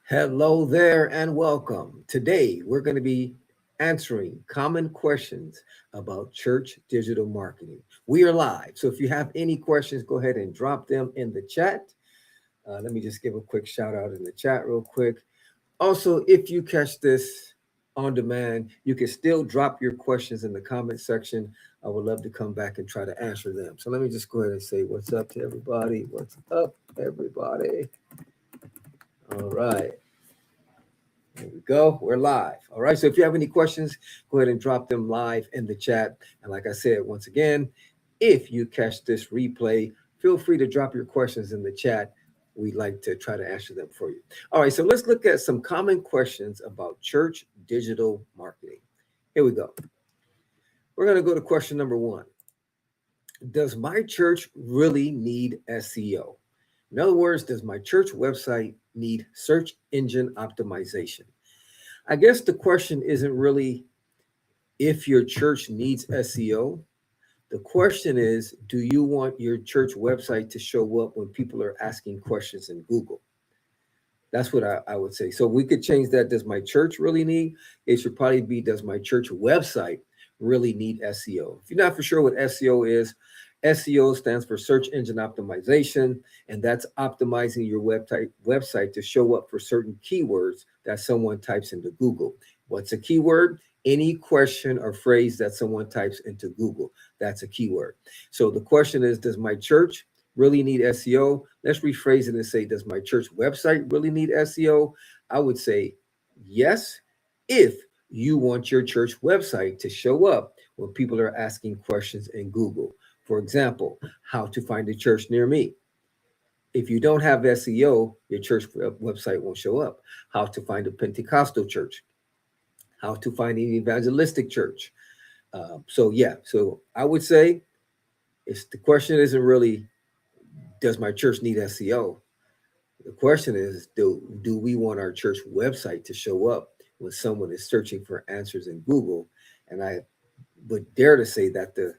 Hello there and welcome. Today we're going to be answering common questions about church digital marketing. We are live, so if you have any questions, go ahead and drop them in the chat. Let me just give a quick shout out in the chat, real quick. Also, if you catch this on demand, you can still drop your questions in the comment section. I would love to come back and try to answer them. So let me just go ahead and say what's up to everybody. What's up, everybody? All right. There we go. We're live. All right. So if you have any questions, go ahead and drop them live in the chat. And like I said, once again, if you catch this replay, feel free to drop your questions in the chat. We'd like to try to answer them for you. All right. So let's look at some common questions about church digital marketing. Here we go. We're going to go to question number one. Does my church really need SEO? In other words, does my church website need search engine optimization? I guess the question isn't really if your church needs SEO. The question is, do you want your church website to show up when people are asking questions in Google? That's what I would say. So we could change that. Does my church really need? It should probably be, does my church website really need SEO? If you're not for sure what SEO is, SEO stands for search engine optimization, and that's optimizing your website to show up for certain keywords that someone types into Google. What's a keyword? Any question or phrase that someone types into Google. That's a keyword. So the question is, does my church really need SEO? Let's rephrase it and say, does my church website really need SEO? I would say yes, if you want your church website to show up when people are asking questions in Google. For example, how to find a church near me. If you don't have SEO, your church website won't show up. How to find a Pentecostal church. How to find an evangelistic church. So I would say the question isn't really, does my church need SEO? The question is, do we want our church website to show up when someone is searching for answers in Google? And I would dare to say that the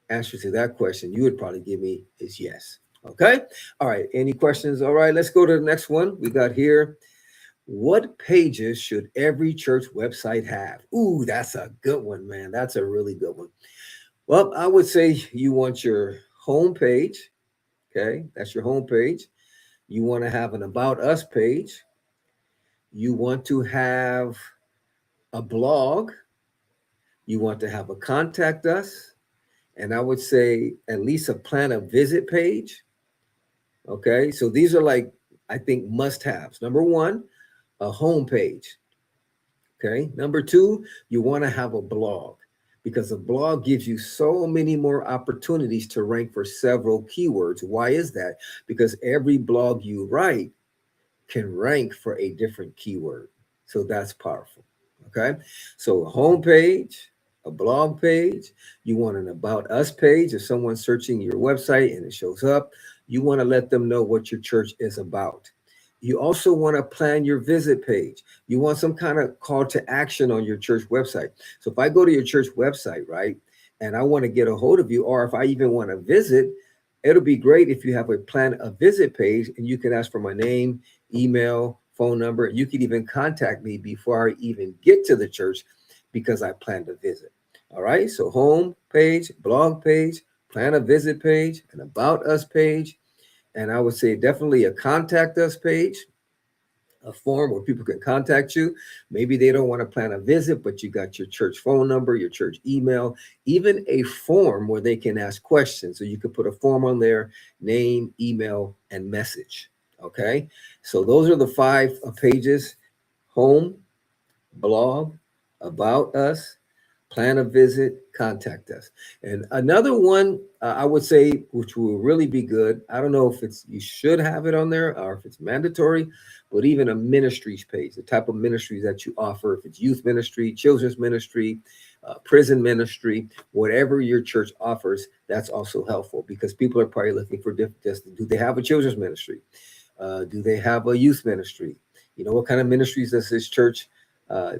answer to that question you would probably give me is yes. Okay. All right. Any questions? All right. Let's go to the next one. We got here. What pages should every church website have? Ooh, that's a good one, man. That's a really good one. Well, I would say you want your home page. Okay. That's your home page. You want to have an About Us page. You want to have a blog. You want to have a Contact Us. And I would say at least a Plan a Visit page. Okay. So these are like, I think, must haves. Number one, a home page. Okay. Number two, you want to have a blog because a blog gives you so many more opportunities to rank for several keywords. Why is that? Because every blog you write can rank for a different keyword. So that's powerful. Okay. So a home page, a blog page, you want an About Us page. If someone's searching your website and it shows up, you want to let them know what your church is about. You also want to plan your visit page. You want some kind of call to action on your church website. So if I go to your church website, right, and I want to get a hold of you, or if I even want to visit, it'll be great if you have a Plan a Visit page and you can ask for my name, email, phone number. You can even contact me before I even get to the church because I plan to visit. All right. So home page, blog page, Plan a Visit page, an About Us page. And I would say definitely a Contact Us page, a form where people can contact you. Maybe they don't want to plan a visit, but you got your church phone number, your church email, even a form where they can ask questions. So you could put a form on there, name, email, and message. Okay. So those are the five pages: home, blog, About Us, Plan a Visit, Contact Us. And another one I would say, which will really be good. I don't know if it's you should have it on there or if it's mandatory, but even a ministries page, the type of ministries that you offer, if it's youth ministry, children's ministry, prison ministry, whatever your church offers, that's also helpful because people are probably looking for just do they have a children's ministry? Do they have a youth ministry? You know, what kind of ministries does this church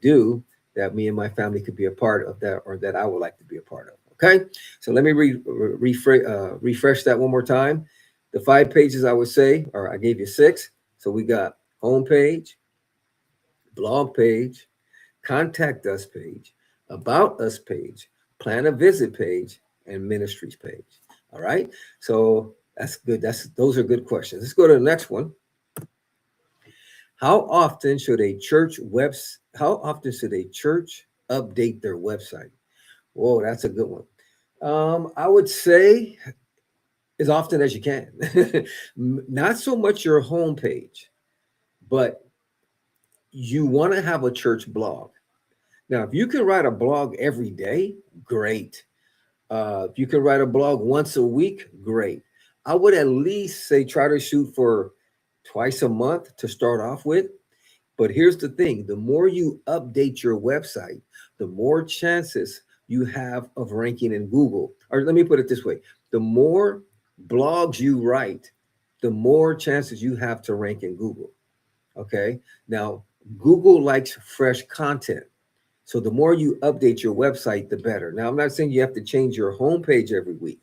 do that me and my family could be a part of that or that I would like to be a part of? Okay, so let me refresh that one more time. The five pages I would say, or I gave you six. So we got home page, blog page, contact us page, about us page, plan a visit page, and ministries page. All right. So that's good. Those are good questions. Let's go to the next one. How often should a church update their website? Whoa, that's a good one. I would say as often as you can. Not so much your homepage, but you want to have a church blog. Now, if you can write a blog every day, great. If you can write a blog once a week, great. I would at least say try to shoot for twice a month to start off with. But here's the thing, the more you update your website, the more chances you have of ranking in Google. Or let me put it this way, the more blogs you write, the more chances you have to rank in Google. Okay. Now, Google likes fresh content. So the more you update your website, the better. Now, I'm not saying you have to change your homepage every week.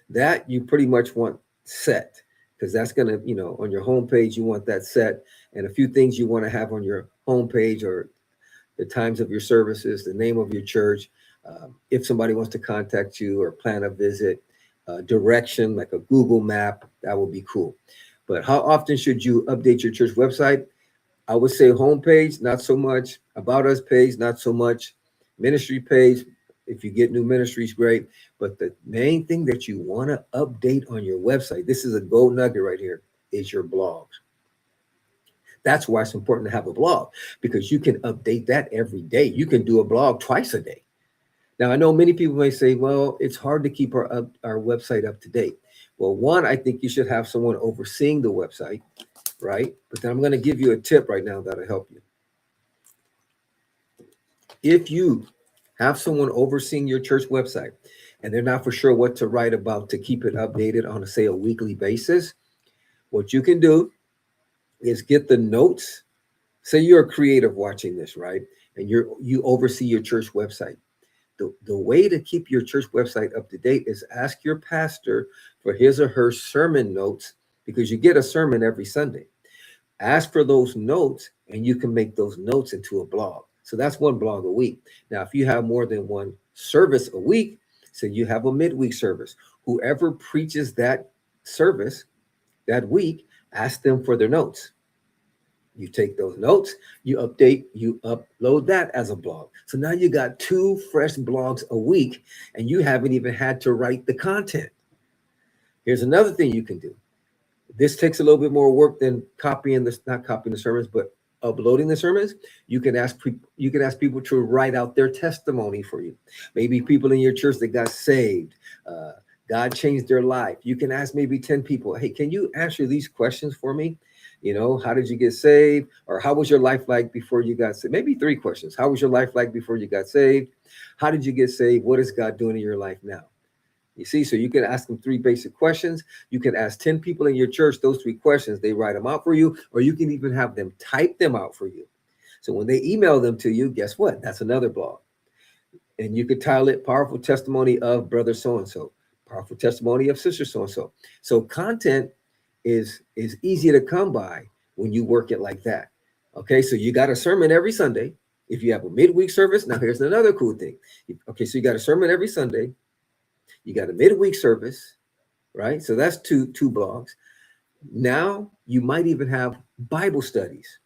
That you pretty much want set, because that's going to, on your homepage, you want that set. And a few things you want to have on your homepage or the times of your services, the name of your church, if somebody wants to contact you or plan a visit, direction like a Google map, that would be cool. But how often should you update your church website? I would say homepage, not so much. About us page, not so much. Ministry page, if you get new ministries, great. But the main thing that you want to update on your website, this is a gold nugget right here, is your blogs. That's why it's important to have a blog, because you can update that every day. You can do a blog twice a day. Now, I know many people may say, well, it's hard to keep our website up to date. Well, one, I think you should have someone overseeing the website, right? But then I'm going to give you a tip right now that'll help you. If you have someone overseeing your church website and they're not for sure what to write about to keep it updated on, say, a weekly basis, what you can do is get the notes. Say you're a creative watching this, right? And you oversee your church website. The way to keep your church website up to date is ask your pastor for his or her sermon notes, because you get a sermon every Sunday. Ask for those notes and you can make those notes into a blog. So that's one blog a week. Now, if you have more than one service a week, so you have a midweek service, whoever preaches that service that week, ask them for their notes. You take those notes, you upload that as a blog. So now you got 2 fresh blogs a week and you haven't even had to write the content. Here's another thing you can do. This takes a little bit more work than not copying the sermons, but uploading the sermons. You can ask people to write out their testimony for you. Maybe people in your church that got saved, God changed their life. You can ask maybe 10 people, hey, can you answer these questions for me? How did you get saved? Or how was your life like before you got saved? Maybe 3 questions. How was your life like before you got saved? How did you get saved? What is God doing in your life now? You see, so you can ask them 3 basic questions. You can ask 10 people in your church those 3 questions. They write them out for you, or you can even have them type them out for you. So when they email them to you, guess what? That's another blog. And you could title it Powerful Testimony of Brother So-and-so, Powerful Testimony of Sister So-and-so. So content is easy to come by when you work it like that. Okay, so you got a sermon every Sunday. If you have a midweek service, now here's another cool thing. Okay, so you got a sermon every Sunday. You got a midweek service, right? So that's two blogs. Now you might even have Bible studies.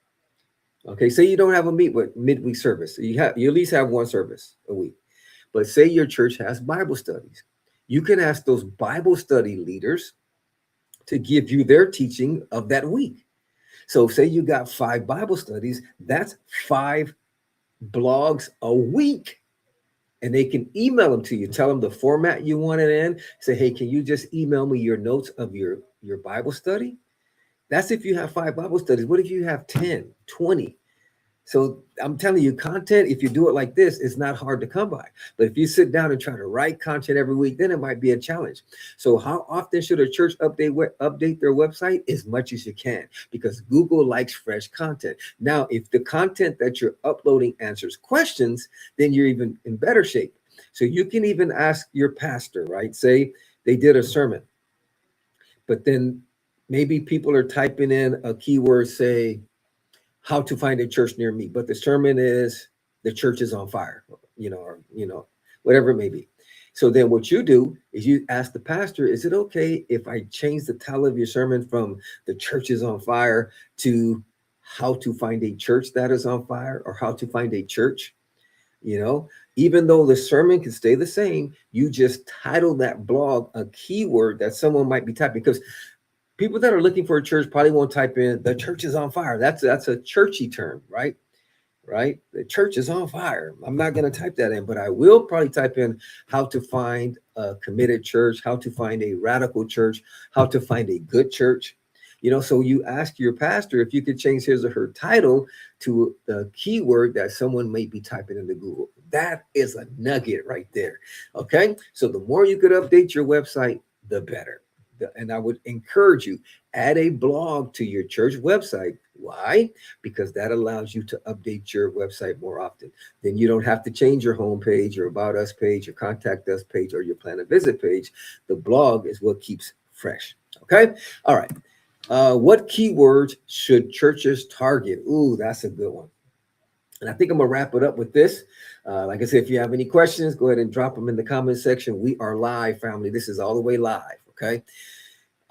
Okay, say you don't have a midweek service. You at least have 1 service a week. But say your church has Bible studies. You can ask those Bible study leaders to give you their teaching of that week. So say you got 5 Bible studies, that's 5 blogs a week. And they can email them to you. Tell them the format you want it in. Say, hey, can you just email me your notes of your Bible study? That's if you have 5 Bible studies. What if you have 10, 20? So I'm telling you, content, if you do it like this, it's not hard to come by. But if you sit down and try to write content every week, then it might be a challenge. So how often should a church update their website? As much as you can, because Google likes fresh content. Now, if the content that you're uploading answers questions, then you're even in better shape. So you can even ask your pastor, right? Say they did a sermon, but then maybe people are typing in a keyword, say, how to find a church near me, but the sermon is the church is on fire, or whatever it may be. So then what you do is you ask the pastor, is it okay if I change the title of your sermon from the church is on fire to how to find a church that is on fire, or how to find a church? Even though the sermon can stay the same, you just title that blog a keyword that someone might be typing, because people that are looking for a church probably won't type in the church is on fire. That's a churchy term, right? Right? The church is on fire. I'm not going to type that in, but I will probably type in how to find a committed church, how to find a radical church, how to find a good church. So you ask your pastor if you could change his or her title to the keyword that someone may be typing into Google. That is a nugget right there. Okay. So the more you could update your website, the better. And I would encourage you, add a blog to your church website. Why? Because that allows you to update your website more often. Then you don't have to change your homepage, your About Us page, your Contact Us page, or your Plan a Visit page. The blog is what keeps fresh. Okay. All right. What keywords should churches target? Ooh, that's a good one. And I think I'm going to wrap it up with this. Like I said, if you have any questions, go ahead and drop them in the comment section. We are live, family. This is all the way live. Okay.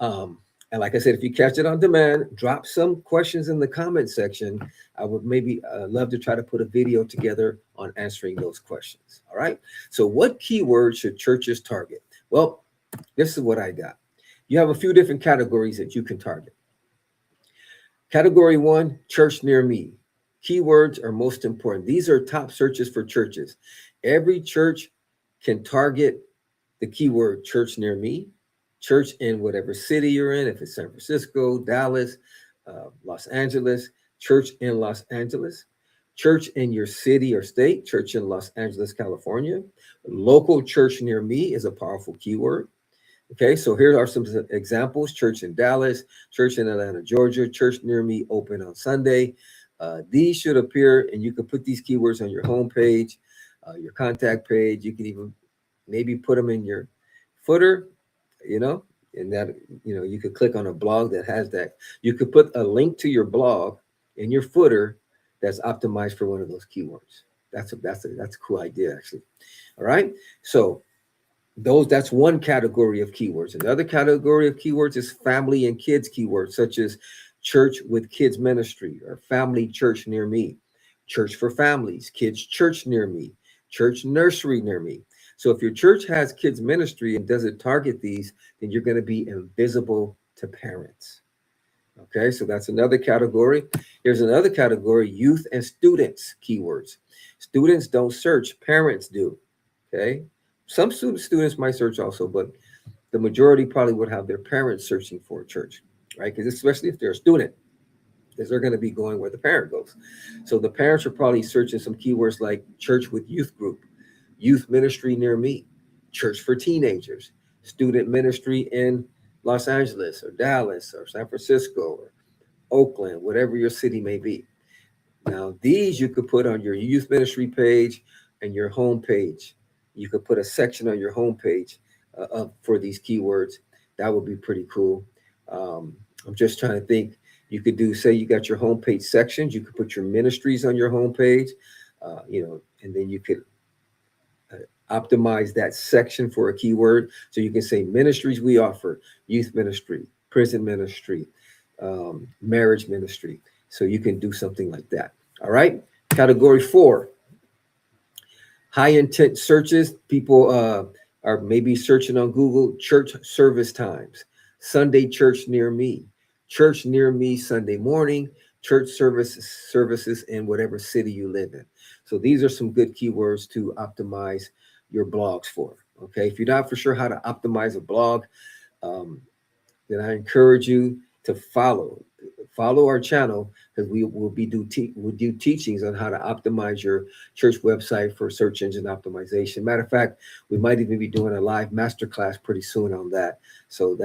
And like I said, if you catch it on demand, drop some questions in the comment section. I would maybe love to try to put a video together on answering those questions. All right. So what keywords should churches target? Well, this is what I got. You have a few different categories that you can target. Category 1, church near me. Keywords are most important. These are top searches for churches. Every church can target the keyword church near me, church in whatever city you're in, if it's San Francisco, Dallas, Los Angeles, church in Los Angeles, church in your city or state, church in Los Angeles, California. Local church near me is a powerful keyword. Okay, so here are some examples. Church in Dallas, church in Atlanta, Georgia, church near me open on Sunday. These should appear, and you can put these keywords on your homepage, your contact page. You can even maybe put them in your footer, and that, you could click on a blog that has that. You could put a link to your blog in your footer that's optimized for one of those keywords. That's a cool idea, actually. All right, so that's one category of keywords. Another category of keywords is family and kids keywords, such as church with kids ministry, or family church near me, church for families, kids church near me, church nursery near me. So if your church has kids ministry and doesn't target these, then you're going to be invisible to parents. Okay, so that's another category. Here's another category: youth and students keywords. Students don't search, parents do. Okay, some students might search also, but the majority probably would have their parents searching for a church, right? Because especially if they're a student, because they're going to be going where the parent goes. So the parents are probably searching some keywords like church with youth group, youth ministry near me, church for teenagers, student ministry in Los Angeles or Dallas or San Francisco or Oakland, whatever your city may be. Now, these you could put on your youth ministry page and your home page. You could put a section on your homepage for these keywords. That would be pretty cool. I'm just trying to think. You could do, say you got your homepage sections. You could put your ministries on your homepage, and then you could optimize that section for a keyword. So you can say ministries we offer: youth ministry, prison ministry, marriage ministry. So you can do something like that. All right. Category 4. High intent searches. People are maybe searching on Google church service times, Sunday church near me Sunday morning, church services in whatever city you live in. So these are some good keywords to optimize your blogs for. Okay, if you're not for sure how to optimize a blog, then I encourage you to follow our channel, because we'll do teachings on how to optimize your church website for search engine optimization. Matter of fact, we might even be doing a live masterclass pretty soon on that. So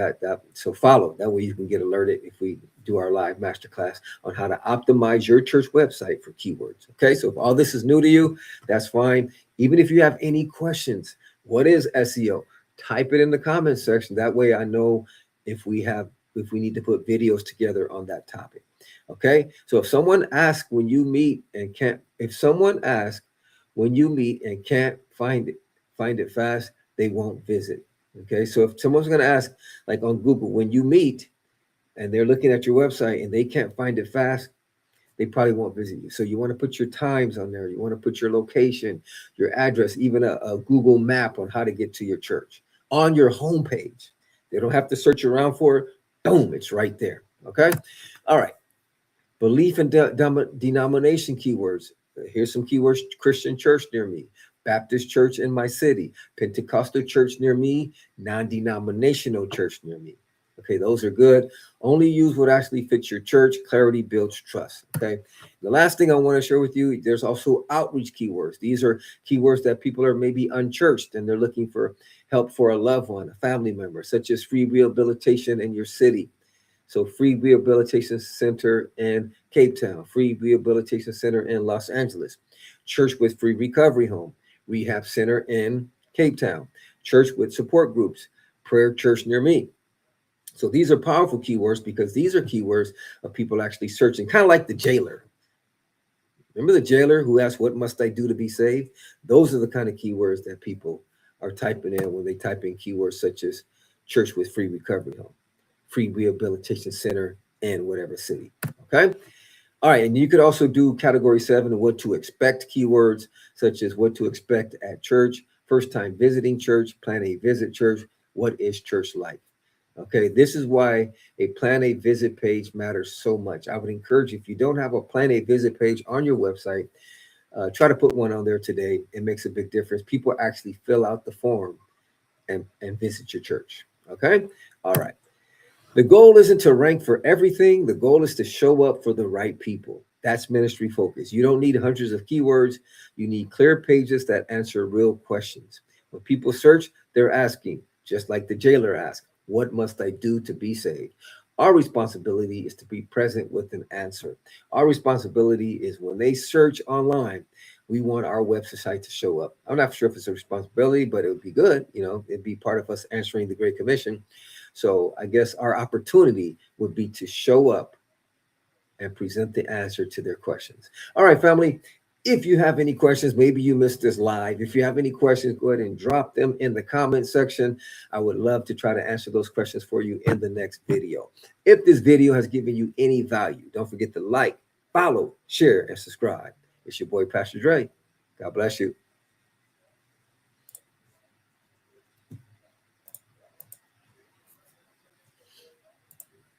so follow. That way you can get alerted if we do our live masterclass on how to optimize your church website for keywords. Okay, so if all this is new to you, that's fine. Even if you have any questions, what is SEO? Type it in the comments section. That way I know if we have if we need to put videos together on that topic. Okay. So if someone asks when you meet and can't, if someone asks when you meet and can't find it fast, they won't visit. Okay. So if someone's going to ask, like on Google, when you meet and they're looking at your website and they can't find it fast, they probably won't visit you. So you want to put your times on there. You want to put your location, your address, even a Google map on how to get to your church on your homepage. They don't have to search around for it. Boom, it's right there. Okay. All right. Belief and denomination keywords. Here's some keywords: Christian church near me, Baptist church in my city, Pentecostal church near me, non-denominational church near me. Okay, those are good. Only use what actually fits your church. Clarity builds trust. Okay. The last thing I want to share with you, there's also outreach keywords. These are keywords that people are maybe unchurched and they're looking for help for a loved one, a family member, such as free rehabilitation in your city. So free rehabilitation center in Cape Town, free rehabilitation center in Los Angeles, church with free recovery home, rehab center in Cape Town, church with support groups, prayer church near me. So these are powerful keywords because these are keywords of people actually searching, kind of like the jailer. Remember the jailer who asked, "What must I do to be saved?" Those are the kind of keywords that people are typing in when they type in keywords such as church with free recovery home, free rehabilitation center in whatever city. Okay. All right. And you could also do category 7, what to expect keywords, such as what to expect at church, first time visiting church, plan a visit church, what is church like? Okay, this is why a plan a visit page matters so much. I would encourage you, if you don't have a plan a visit page on your website, try to put one on there today. It makes a big difference. People actually fill out the form and visit your church. Okay, all right. The goal isn't to rank for everything. The goal is to show up for the right people. That's ministry focus. You don't need hundreds of keywords. You need clear pages that answer real questions. When people search, they're asking, just like the jailer asked, what must I do to be saved? Our responsibility is to be present with an answer. Our responsibility is when they search online, we want our website to show up. I'm not sure if it's a responsibility, but it would be good. It'd be part of us answering the Great Commission. So I guess our opportunity would be to show up and present the answer to their questions. All right, family. If you have any questions, maybe you missed this live. If you have any questions, go ahead and drop them in the comment section. I would love to try to answer those questions for you in the next video. If this video has given you any value, don't forget to like, follow, share, and subscribe. It's your boy, Pastor Dre. God bless you.